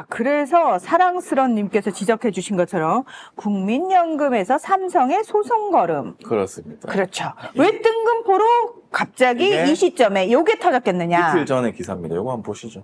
자, 그래서 사랑스런 님께서 지적해 주신 것처럼 국민연금에서 삼성의 소송 걸음. 그렇습니다. 그렇죠. 왜 뜬금포로 갑자기 이게 이 시점에 요게 터졌겠느냐. 이틀 전의 기사입니다. 이거 한번 보시죠.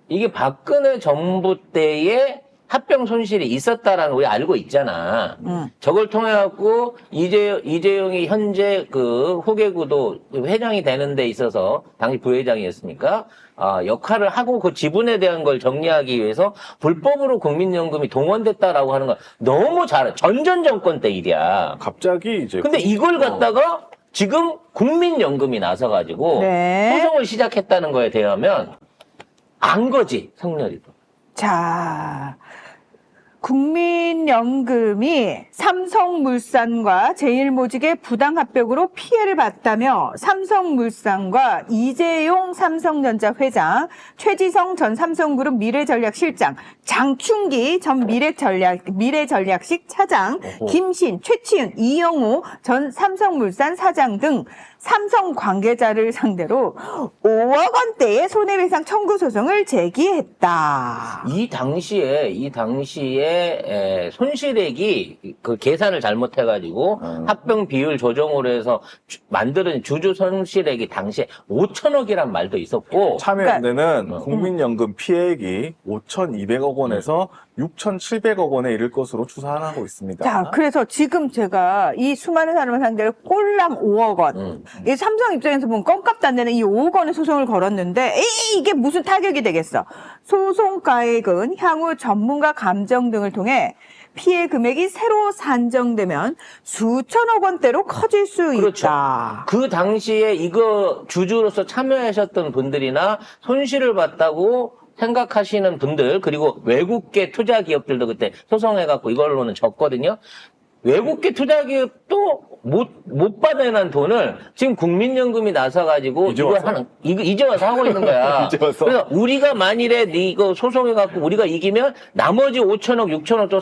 이게 박근혜 정부 때에 합병 손실이 있었다라는 우리 알고 있잖아. 저걸 통해 갖고 이재용이 현재 그 호계구도 회장이 되는 데 있어서 당시 부회장이었으니까 역할을 하고 그 지분에 대한 걸 정리하기 위해서 불법으로 국민연금이 동원됐다라고 하는 건 너무 전전 정권 때 일이야. 갑자기 이제 근데 이걸 갖다가 지금 국민연금이 나서가지고 네. 소송을 시작했다는 거에 대하면 안 거지, 성렬이도. 자, 국민연금이 삼성물산과 제일모직의 부당합병으로 피해를 봤다며 삼성물산과 이재용 삼성전자 회장, 최지성 전 삼성그룹 미래전략실장, 장충기 전 미래전략식 차장, 김신, 최치윤, 이영호 전 삼성물산 사장 등 삼성 관계자를 상대로 5억 원대의 손해배상 청구 소송을 제기했다. 이 당시에 손실액이 그 계산을 잘못해가지고 합병 비율 조정으로 해서 만드는 주주 손실액이 당시에 5천억이란 말도 있었고 참여연대는 국민연금 피해액이 5,200억 원에서 6,700억 원에 이를 것으로 추산하고 있습니다. 자, 그래서 지금 제가 이 수많은 사람을 상대로 꼴랑 5억 원. 이 삼성 입장에서 보면 껌값도 안 되는 이 5억 원의 소송을 걸었는데, 이게 무슨 타격이 되겠어? 소송가액은 향후 전문가 감정 등을 통해 피해 금액이 새로 산정되면 수천억 원대로 커질 수 그렇죠. 있다. 그 당시에 이거 주주로서 참여하셨던 분들이나 손실을 봤다고 생각하시는 분들, 그리고 외국계 투자 기업들도 그때 소송해갖고 이걸로는 졌거든요. 외국계 투자 기업도 못 받아낸 돈을 지금 국민연금이 나서가지고 이제 와서 하고 있는 거야. 이제 와서. 그래서 우리가 만일에 이거 소송해갖고 우리가 이기면 나머지 5천억, 6천억도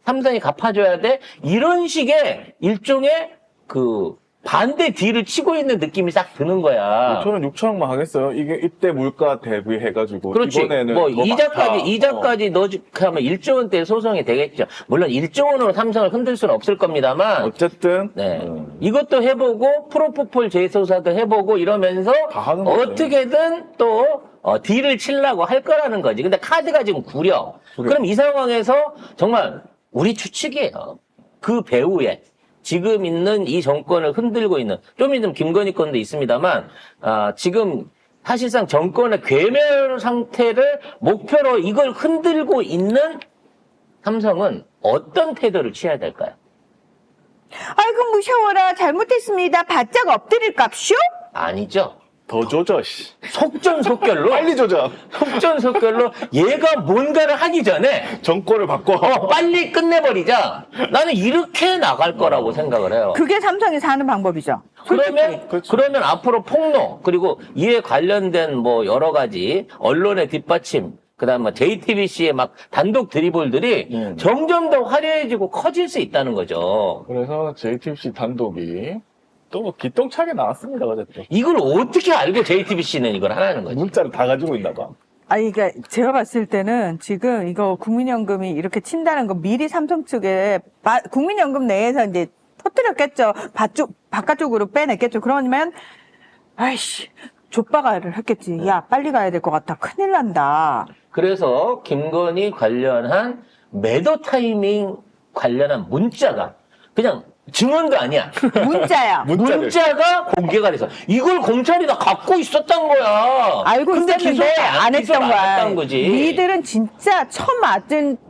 삼성이 갚아줘야 돼. 이런 식의 일종의 그 반대 뒤를 치고 있는 느낌이 싹 드는 거야. 저는 6천억만 하겠어요. 이게 이때 물가 대비해가지고 그렇지. 이번에는 뭐 더 이자까지 넣어주면 1조 원대 소송이 되겠죠. 물론 1조 원으로 삼성을 흔들 수는 없을 겁니다만. 어쨌든 네. 이것도 해보고 프로포폴 재소사도 해보고 이러면서 다 하는 거죠. 어떻게든 또 딜을 치려고 할 거라는 거지. 근데 카드가 지금 구려. 그럼 이 상황에서 정말 우리 추측이에요. 그 배후에 지금 있는 이 정권을 흔들고 있는, 좀 있으면 김건희 건도 있습니다만, 지금 사실상 정권의 괴멸 상태를 목표로 이걸 흔들고 있는 삼성은 어떤 태도를 취해야 될까요? 아이고, 무셔워라. 잘못했습니다. 바짝 엎드릴 값쇼? 아니죠. 더 조져, 씨. 속전속결로. 빨리 조져. 속전속결로 얘가 뭔가를 하기 전에 정권을 바꿔. 빨리 끝내버리자. 나는 이렇게 나갈 거라고 생각을 해요. 그게 삼성이 사는 방법이죠. 그러면 앞으로 폭로, 그리고 이에 관련된 뭐 여러 가지 언론의 뒷받침, 그 다음 뭐 JTBC의 막 단독 드리블들이 점점 더 화려해지고 커질 수 있다는 거죠. 그래서 JTBC 단독이 또 기똥차게 나왔습니다, 어쨌든. 이걸 어떻게 알고 JTBC는 이걸 하라는 거지? 문자를 다 가지고 있나 봐. 아니, 그러니까 제가 봤을 때는 지금 이거 국민연금이 이렇게 친다는 거 미리 삼성 측에 국민연금 내에서 이제 터뜨렸겠죠. 바깥쪽으로 빼냈겠죠. 그러면 아이씨 족박아를 했겠지. 야, 빨리 가야 될 것 같아. 큰일 난다. 그래서 김건희 관련한 매도 타이밍 관련한 문자가 그냥 증언도 아니야. 문자야. 문자가 공개가 돼서 이걸 검찰이 다 갖고 있었던 거야. 알고 근데 있었는데 기소를 안 했던 기소를 안 거야. 했던 거지. 니들은 진짜 처음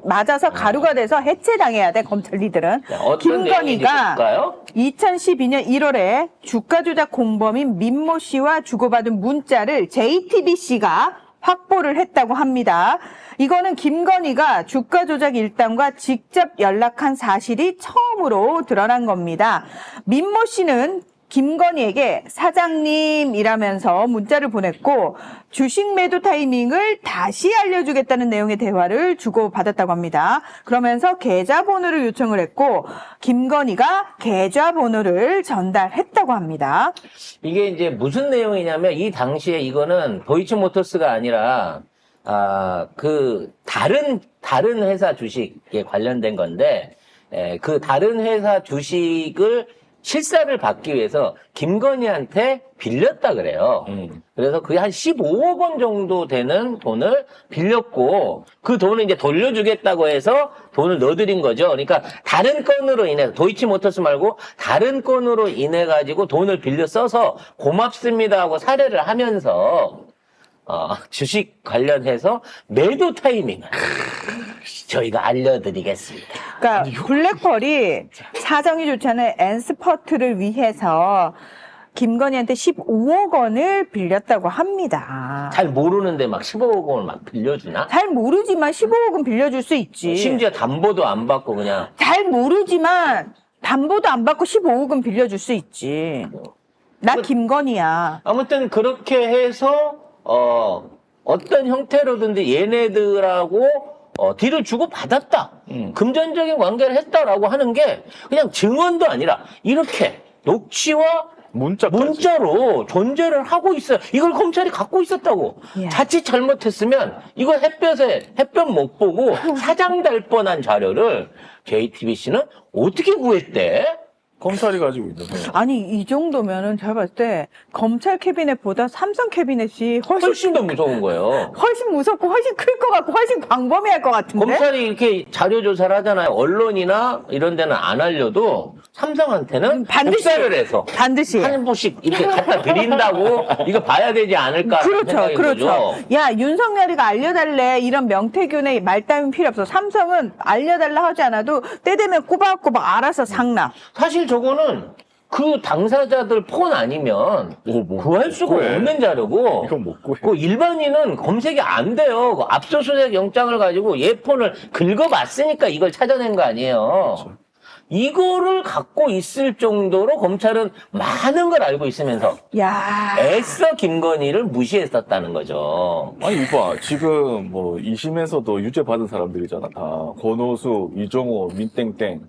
맞아서 가루가 돼서 해체당해야 돼. 검찰 니들은. 어떤 내용인지 볼까요? 2012년 1월에 주가 조작 공범인 민모 씨와 주고받은 문자를 JTBC가 확보를 했다고 합니다. 이거는 김건희가 주가 조작 일당과 직접 연락한 사실이 처음으로 드러난 겁니다. 민모 씨는 김건희에게 사장님이라면서 문자를 보냈고 주식 매도 타이밍을 다시 알려주겠다는 내용의 대화를 주고받았다고 합니다. 그러면서 계좌번호를 요청을 했고 김건희가 계좌번호를 전달했다고 합니다. 이게 이제 무슨 내용이냐면 이 당시에 이거는 도이치모터스가 아니라 다른 회사 주식에 관련된 건데, 그 다른 회사 주식을 실사를 받기 위해서 김건희한테 빌렸다 그래요. 그래서 그게 한 15억 원 정도 되는 돈을 빌렸고, 그 돈을 이제 돌려주겠다고 해서 돈을 넣어드린 거죠. 그러니까 다른 건으로 인해, 도이치모터스 말고 다른 건으로 인해 가지고 돈을 빌려 써서 고맙습니다 하고 사례를 하면서, 주식 관련해서 매도 타이밍을 저희가 알려드리겠습니다. 그러니까 블랙펄이 사정이 좋지 않은 엔스퍼트를 위해서 김건희한테 15억 원을 빌렸다고 합니다. 잘 모르는데 막 15억 원을 막 빌려주나? 잘 모르지만 15억은 빌려줄 수 있지. 심지어 담보도 안 받고 그냥. 잘 모르지만 담보도 안 받고 15억은 빌려줄 수 있지. 나 김건희야. 아무튼 그렇게 해서 어떤 형태로든지 얘네들하고 딜을 주고 받았다. 금전적인 관계를 했다라고 하는 게 그냥 증언도 아니라 이렇게 녹취와 문자로 존재를 하고 있어요. 이걸 검찰이 갖고 있었다고. 예. 자칫 잘못했으면 이거 햇볕 못 보고 사장 될 뻔한 자료를 JTBC는 어떻게 구했대? 검찰이 가지고 있는 거예요. 아니 이 정도면은 제가 봤을 때 검찰 캐비넷보다 삼성 캐비넷이 훨씬 더 무서운 거예요. 훨씬 무섭고 훨씬 클 것 같고 훨씬 광범위할 것 같은데. 검찰이 이렇게 자료 조사를 하잖아요. 언론이나 이런 데는 안 알려도 삼성한테는 반드시 복사를 해서 반드시. 한 부씩 이렇게 갖다 드린다고 이거 봐야 되지 않을까 그렇죠, 생각인 그렇죠. 거죠. 야, 윤석열이가 알려달래. 이런 명태균의 말따윈 필요 없어. 삼성은 알려달라 하지 않아도 때 되면 꼬박꼬박 알아서 상납. 사실 저거는 그 당사자들 폰 아니면 구할 수가 구해. 없는 자료고 이건 못 구해. 그 일반인은 검색이 안 돼요. 그 압수수색 영장을 가지고 얘 폰을 긁어봤으니까 이걸 찾아낸 거 아니에요. 그렇죠. 이거를 갖고 있을 정도로 검찰은 많은 걸 알고 있으면서 야, 애써 김건희를 무시했었다는 거죠. 아니, 이봐. 지금 뭐, 2심에서도 유죄 받은 사람들이잖아, 다. 권오수, 이종호, 민땡땡.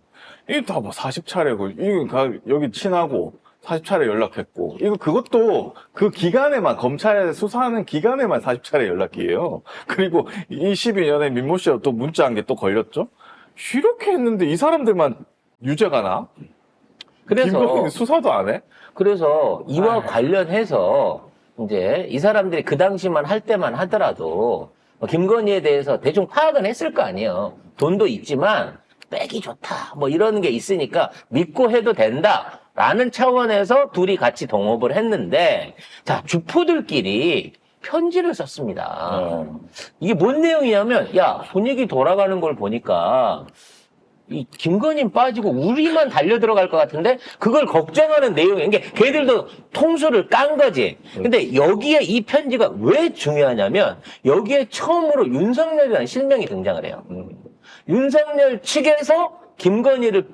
이게 다 뭐 40차례고, 이거 여기 친하고, 40차례 연락했고, 그것도 그 기간에만, 검찰에 수사하는 기간에만 40차례 연락이에요. 그리고 22년에 민모 씨가 또 문자한 게 또 걸렸죠? 이렇게 했는데 이 사람들만 유죄가 나? 그래서 김건희 수사도 안 해? 그래서 이와 관련해서 이제 이 사람들이 그 당시만 할 때만 하더라도 김건희에 대해서 대충 파악은 했을 거 아니에요. 돈도 있지만 빼기 좋다 뭐 이런 게 있으니까 믿고 해도 된다라는 차원에서 둘이 같이 동업을 했는데 자 주포들끼리 편지를 썼습니다. 이게 뭔 내용이냐면 야 분위기 돌아가는 걸 보니까 이 김건희 빠지고 우리만 달려 들어갈 것 같은데 그걸 걱정하는 내용이 이게 걔들도 통수를 깐 거지. 근데 여기에 이 편지가 왜 중요하냐면 여기에 처음으로 윤석열이라는 실명이 등장을 해요. 윤석열 측에서 김건희만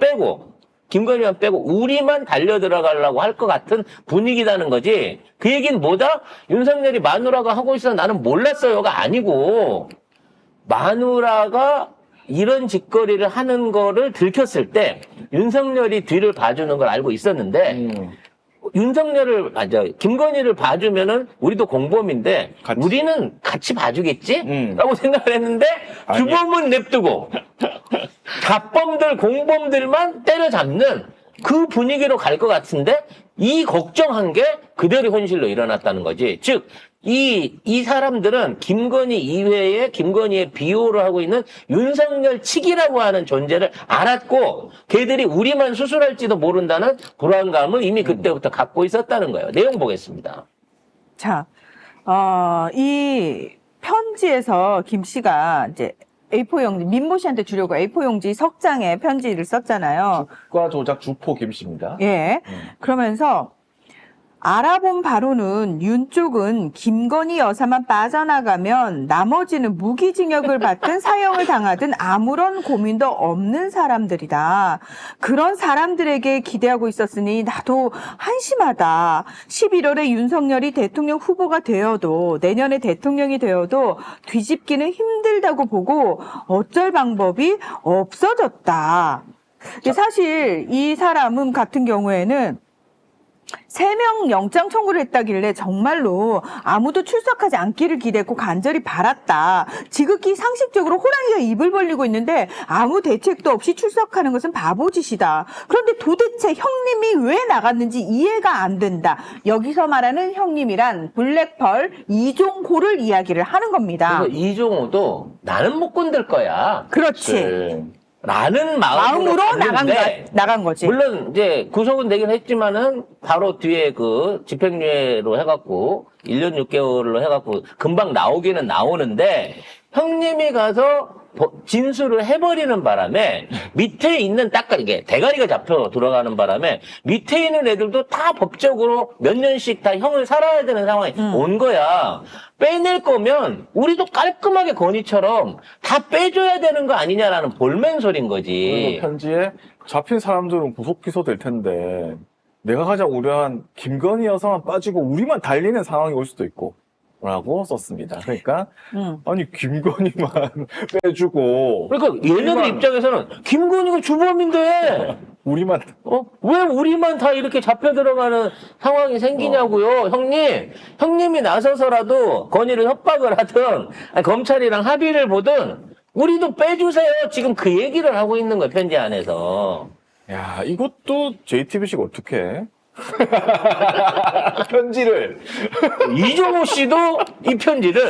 빼고 우리만 달려 들어가려고 할 것 같은 분위기라는 거지. 그 얘기는 뭐다? 윤석열이 마누라가 하고 있어 나는 몰랐어요가 아니고 마누라가 이런 짓거리를 하는 거를 들켰을 때 윤석열이 뒤를 봐주는 걸 알고 있었는데 김건희를 봐주면은 우리도 공범인데 같이. 우리는 같이 봐주겠지? 라고 생각을 했는데 아니야. 주범은 냅두고 잡범들 공범들만 때려잡는 그 분위기로 갈 것 같은데 이 걱정한 게 그대로 현실로 일어났다는 거지. 즉 이 사람들은 김건희 이외에 김건희의 비호를 하고 있는 윤석열 측이라고 하는 존재를 알았고 걔들이 우리만 수술할지도 모른다는 불안감을 이미 그때부터 갖고 있었다는 거예요. 내용 보겠습니다. 자, 이 편지에서 김 씨가 이제 A4 용지, 민모 씨한테 주려고 A4 용지 석 장의 편지를 썼잖아요. 주가 조작 주포 김씨입니다. 예. 그러면서 알아본 바로는 윤 쪽은 김건희 여사만 빠져나가면 나머지는 무기징역을 받든 사형을 당하든 아무런 고민도 없는 사람들이다. 그런 사람들에게 기대하고 있었으니 나도 한심하다. 11월에 윤석열이 대통령 후보가 되어도 내년에 대통령이 되어도 뒤집기는 힘들다고 보고 어쩔 방법이 없어졌다. 근데 사실 이 사람은 같은 경우에는 3명 영장 청구를 했다길래 정말로 아무도 출석하지 않기를 기대했고 간절히 바랐다. 지극히 상식적으로 호랑이가 입을 벌리고 있는데 아무 대책도 없이 출석하는 것은 바보짓이다. 그런데 도대체 형님이 왜 나갔는지 이해가 안 된다. 여기서 말하는 형님이란 블랙펄 이종호를 이야기를 하는 겁니다. 그래서 이종호도 나는 못 건들 거야. 그렇지. 네. 라는 마음으로 나간 거지. 물론 이제 구속은 되긴 했지만은 바로 뒤에 그 집행유예로 해갖고 1년 6개월로 해갖고 금방 나오기는 나오는데 형님이 가서 진술을 해버리는 바람에 밑에 있는 이게 대가리가 잡혀 들어가는 바람에 밑에 있는 애들도 다 법적으로 몇 년씩 다 형을 살아야 되는 상황이 온 거야. 빼낼 거면 우리도 깔끔하게 건의처럼 다 빼줘야 되는 거 아니냐라는 볼멘소리인 거지. 편지에 잡힌 사람들은 구속 기소될 텐데 내가 가장 우려한 김건희 여사만 빠지고 우리만 달리는 상황이 올 수도 있고 라고 썼습니다. 그러니까 아니 김건희만 빼주고 그러니까 얘네들 입장에서는 김건희가 주범인데 우리만 왜 우리만 다 이렇게 잡혀 들어가는 상황이 생기냐고요. 형님이 나서서라도 건의를 협박을 하든 아니, 검찰이랑 합의를 보든 우리도 빼주세요. 지금 그 얘기를 하고 있는 거예요. 편지 안에서. 야 이것도 JTBC가 어떻게 해? 편지를 이종호 씨도 이 편지를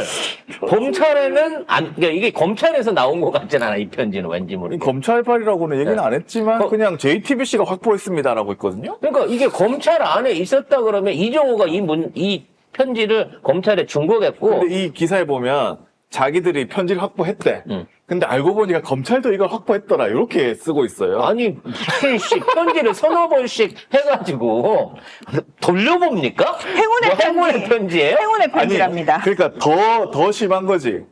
검찰에는 그러니까 이게 검찰에서 나온 것 같진 않아. 이 편지는 왠지 모르게. 검찰발이라고는 얘기는 네. 안 했지만 그냥 JTBC가 확보했습니다라고 했거든요. 그러니까 이게 검찰 안에 있었다 그러면 이종호가 이 편지를 검찰에 준 거겠고. 근데 이 기사에 보면 자기들이 편지를 확보했대. 근데 알고 보니까 검찰도 이걸 확보했더라. 이렇게 쓰고 있어요. 아니 무슨 편지를 서너 번씩 해가지고 돌려봅니까? 행운의 편지예요? 행운의 편지랍니다. 그러니까 더 심한 거지.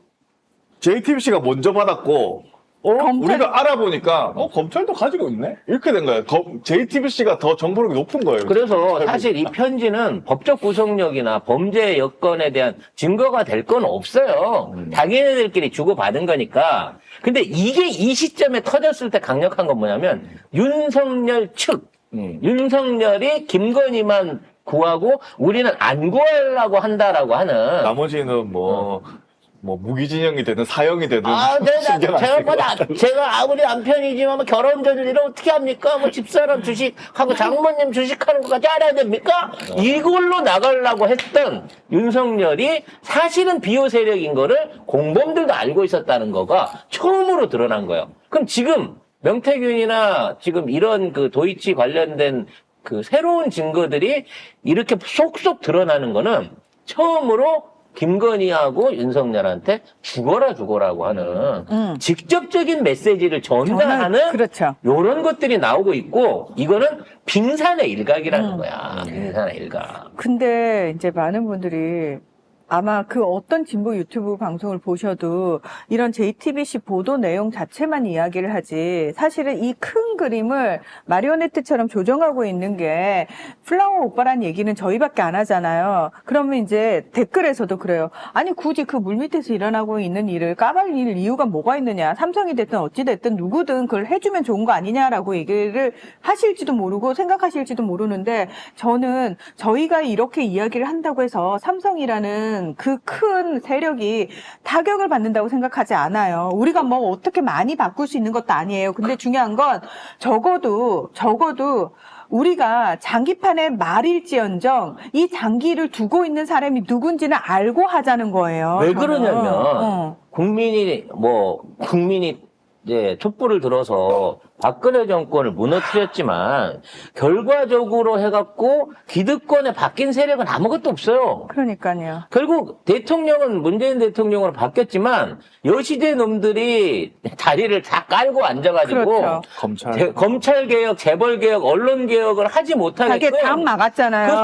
JTBC가 먼저 받았고, 우리가 알아보니까, 검찰도 가지고 있네? 이렇게 된 거예요. JTBC가 더 정보력이 높은 거예요. 그래서 사실 이 편지는 법적 구속력이나 범죄 여건에 대한 증거가 될 건 없어요. 자기네들끼리 주고받은 거니까. 근데 이게 이 시점에 터졌을 때 강력한 건 뭐냐면, 윤석열 측, 윤석열이 김건희만 구하고 우리는 안 구하려고 한다라고 하는. 나머지는 뭐 무기징역이 되든 사형이 되든 신경 안 쓰고. 제가 아무리 남편이지만 뭐 결혼 전일을 어떻게 합니까? 뭐 집사람 주식하고 장모님 주식하는 것까지 알아야 됩니까? 이걸로 나가려고 했던 윤석열이 사실은 비호 세력인 거를 공범들도 알고 있었다는 거가 처음으로 드러난 거예요. 그럼 지금 명태균이나 지금 이런 그 도이치 관련된 그 새로운 증거들이 이렇게 속속 드러나는 거는 김건희하고 윤석열한테 죽어라고 하는 직접적인 메시지를 전달하는 그렇죠. 이런 것들이 나오고 있고 이거는 빙산의 일각이라는 거야. 빙산의 일각. 근데 이제 많은 분들이 아마 그 어떤 진보 유튜브 방송을 보셔도 이런 JTBC 보도 내용 자체만 이야기를 하지 사실은 이 큰 그림을 마리오네트처럼 조정하고 있는 게 플라워 오빠란 얘기는 저희밖에 안 하잖아요. 그러면 이제 댓글에서도 그래요. 아니 굳이 그 물밑에서 일어나고 있는 일을 까발릴 이유가 뭐가 있느냐. 삼성이 됐든 어찌 됐든 누구든 그걸 해주면 좋은 거 아니냐라고 얘기를 하실지도 모르고 생각하실지도 모르는데 저는 저희가 이렇게 이야기를 한다고 해서 삼성이라는 그 큰 세력이 타격을 받는다고 생각하지 않아요. 우리가 뭐 어떻게 많이 바꿀 수 있는 것도 아니에요. 근데 중요한 건 적어도 우리가 장기판의 말일지언정 이 장기를 두고 있는 사람이 누군지는 알고 하자는 거예요. 왜 저는. 그러냐면 국민이 이제 촛불을 들어서 박근혜 정권을 무너뜨렸지만 결과적으로 해갖고 기득권에 바뀐 세력은 아무것도 없어요. 그러니까요. 결국 대통령은 문재인 대통령으로 바뀌었지만 여시대 놈들이 다리를 다 깔고 앉아가지고 그렇죠. 검찰 개혁, 재벌 개혁, 언론 개혁을 하지 못하게끔 자기 당 막았잖아요. 그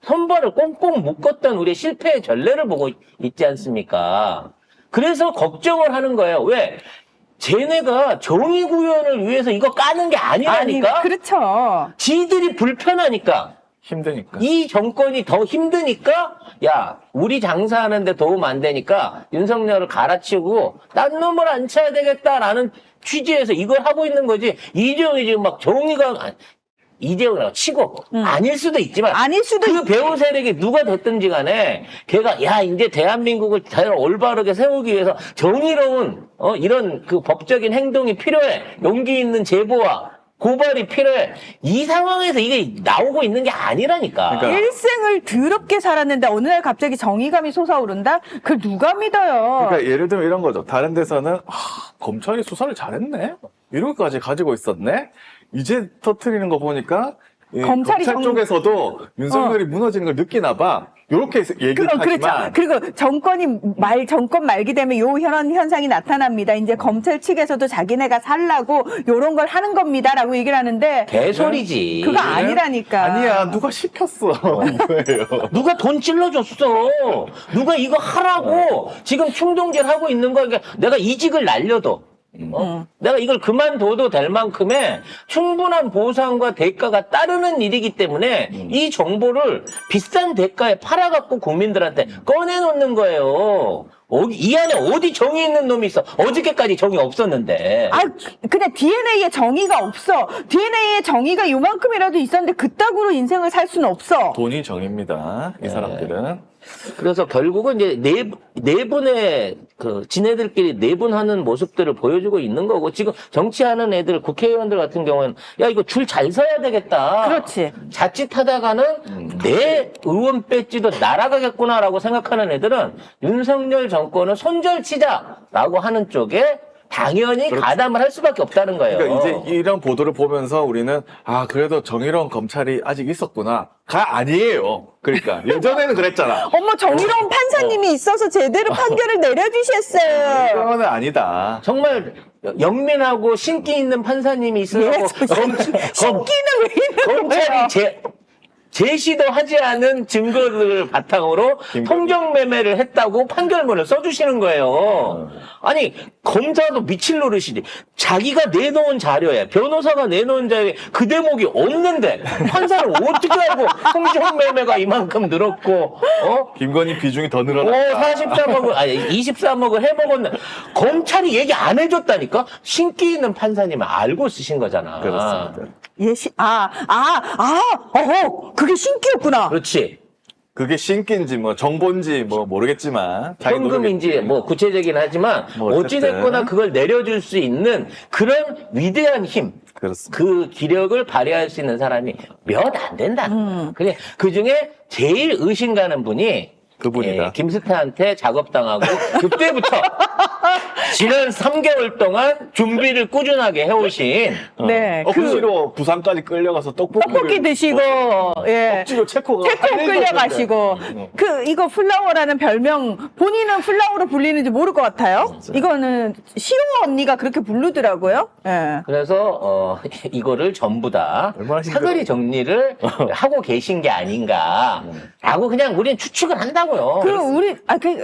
손발을 꽁꽁 묶었던 우리의 실패의 전례를 보고 있지 않습니까? 그래서 걱정을 하는 거예요. 왜? 쟤네가 정의 구현을 위해서 이거 까는 게 아니라니까? 아니, 그렇죠. 지들이 불편하니까. 힘드니까. 이 정권이 더 힘드니까, 야, 우리 장사하는데 도움 안 되니까 윤석열을 갈아치우고 딴 놈을 안 쳐야 되겠다라는 취지에서 이걸 하고 있는 거지. 이정이 지금 막 정의가, 이재용이라고 치고 아닐 수도 있지만 아닐 수도 그 배우 세력이 누가 됐든지 간에 걔가 야 이제 대한민국을 올바르게 세우기 위해서 정의로운 이런 그 법적인 행동이 필요해. 용기 있는 제보와 고발이 필요해. 이 상황에서 이게 나오고 있는 게 아니라니까. 그러니까 일생을 더럽게 살았는데 어느 날 갑자기 정의감이 솟아오른다? 그걸 누가 믿어요? 그러니까 예를 들면 이런 거죠. 다른 데서는 검찰이 수사를 잘했네. 이렇게까지 가지고 있었네. 이제 터트리는 거 보니까 이 검찰이 검찰 쪽에서도 윤석열이 무너지는 걸 느끼나 봐. 이렇게 얘기를 하지만 그렇죠. 그리고 정권 말기 되면 요 현상이 나타납니다. 이제 검찰 측에서도 자기네가 살라고 요런 걸 하는 겁니다라고 얘기를 하는데 개소리지. 그거 아니라니까. 아니야 누가 시켰어 이거예요. 누가 돈 찔러줬어. 누가 이거 하라고 지금 충동질 하고 있는 거야. 그러니까 내가 이직을 날려도 내가 이걸 그만둬도 될 만큼의 충분한 보상과 대가가 따르는 일이기 때문에 이 정보를 비싼 대가에 팔아갖고 국민들한테 꺼내놓는 거예요. 이 안에 어디 정의 있는 놈이 있어? 어저께까지 정의 없었는데. 그냥 DNA에 정의가 없어. DNA에 정의가 요만큼이라도 있었는데 그따구로 인생을 살 수는 없어. 돈이 정입니다. 이 사람들은. 그래서 결국은 이제 네 분의 지네들끼리 내분하는 모습들을 보여주고 있는 거고 지금 정치하는 애들 국회의원들 같은 경우는 야 이거 줄 잘 서야 되겠다. 그렇지. 자칫하다가는 내 의원 배지도 날아가겠구나라고 생각하는 애들은 윤석열 정권을 손절치자라고 하는 쪽에 당연히 그렇죠. 가담을 할 수밖에 없다는 거예요. 그러니까 이제 이런 보도를 보면서 우리는 그래도 정의로운 검찰이 아직 있었구나가 아니에요. 그러니까 예전에는 그랬잖아. 어머 정의로운 판사님이 있어서 제대로 판결을 내려주셨어요. 그거는 아니다. 정말 영민하고 신기 있는 판사님이 있어서 신기는 왜 있는 거예요? 검찰이 제시도 하지 않은 증거들을 바탕으로 통정매매를 했다고 판결문을 써주시는 거예요. 아니 검사도 미칠 노릇이지. 자기가 내놓은 자료에 변호사가 내놓은 자료에 그 대목이 없는데 판사는 어떻게 알고 통정매매가 이만큼 늘었고 김건희 비중이 더 늘어났다. 23억을 해먹었네. 검찰이 얘기 안 해줬다니까? 신기 있는 판사님은 알고 쓰신 거잖아. 그렇습니다. 그게 신기였구나. 그렇지. 그게 신기인지 뭐 정보인지 뭐 모르겠지만 자기 현금인지 노력이- 뭐 구체적이긴 하지만 뭐 어쨌든. 어찌됐거나 그걸 내려줄 수 있는 그런 위대한 힘. 그렇습니다. 그 기력을 발휘할 수 있는 사람이 몇 안 된다. 그래 그 중에 제일 의심 가는 분이 그분이다. 김스태한테 작업당하고 그때부터 지난 3개월 동안 준비를 꾸준하게 해오신 네, 억지로 부산까지 끌려가서 떡볶이 드시고, 예. 억지로 체코가 체코 끌려가시고, 이거 플라워라는 별명, 본인은 플라워로 불리는지 모를 것 같아요. 이거는 시호 언니가 그렇게 부르더라고요. 예. 그래서 이거를 전부 다 얼마나 힘들어. 사거리 정리를 하고 계신 게 아닌가라고 그냥 우리는 추측을 한다고요.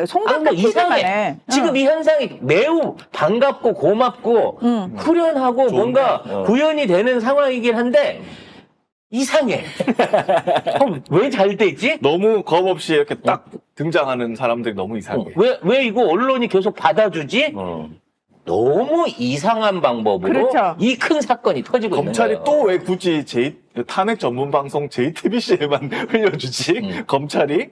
송강호 뭐 이상해. TV만에. 지금 이 현상이 매우 반갑고 고맙고 후련하고 뭔가 구현이 되는 상황이긴 한데 이상해. 왜 잘 되지? 너무 겁 없이 이렇게 딱 등장하는 사람들이 너무 이상해. 왜 이거 언론이 계속 받아주지? 너무 이상한 방법으로 그렇죠. 이 큰 사건이 터지고 검찰이 있는 거예요. 또 왜 굳이 탄핵 전문 방송 JTBC에만 흘려주지? 검찰이?